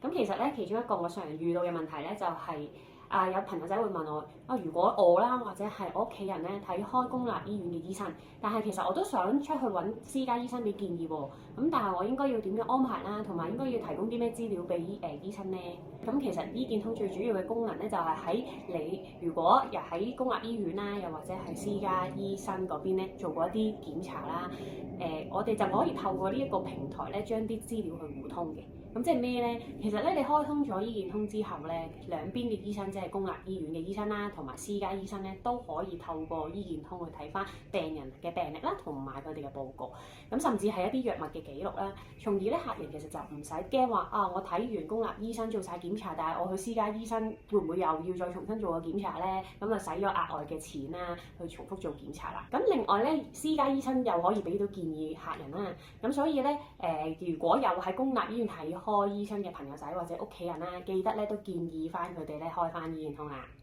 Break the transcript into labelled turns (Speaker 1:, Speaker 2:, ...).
Speaker 1: 咁其實咧，其中一個我常遇到嘅問題咧，就係、有朋友仔會問我如果我啦或者係我屋企人咧睇開公立醫院嘅醫生，但係其實我都想出去揾私家醫生俾建議喎。咁但係我應該要點樣安排啦？同埋應該要提供啲咩資料俾醫生咧？咁其實醫健通最主要嘅功能咧，就係喺你如果又喺公立醫院啦，又或者係私家醫生嗰邊咧做過一啲檢查啦，我哋就可以透過呢一個平台咧，將啲資料去互通嘅。咁即係咩咧？其實咧，你開通咗醫健通之後咧，兩邊嘅醫生即係公立醫院嘅醫生啦，同埋私家醫生咧，都可以透過醫健通去睇翻病人嘅病歷啦，同埋佢哋嘅報告。咁甚至係一啲藥物嘅記錄啦，從而咧客人其實就唔使驚話我睇完公立醫生做晒檢查，但係我去私家醫生會唔會又要再重新做個檢查咧？咁啊使咗額外嘅錢啦，去重複做檢查啦。咁另外咧，私家醫生又可以俾到建議客人啦。咁所以咧，如果有喺公立醫院睇開醫生嘅朋友仔或者屋企人啦，記得咧都建議翻佢哋咧開翻醫健通啦。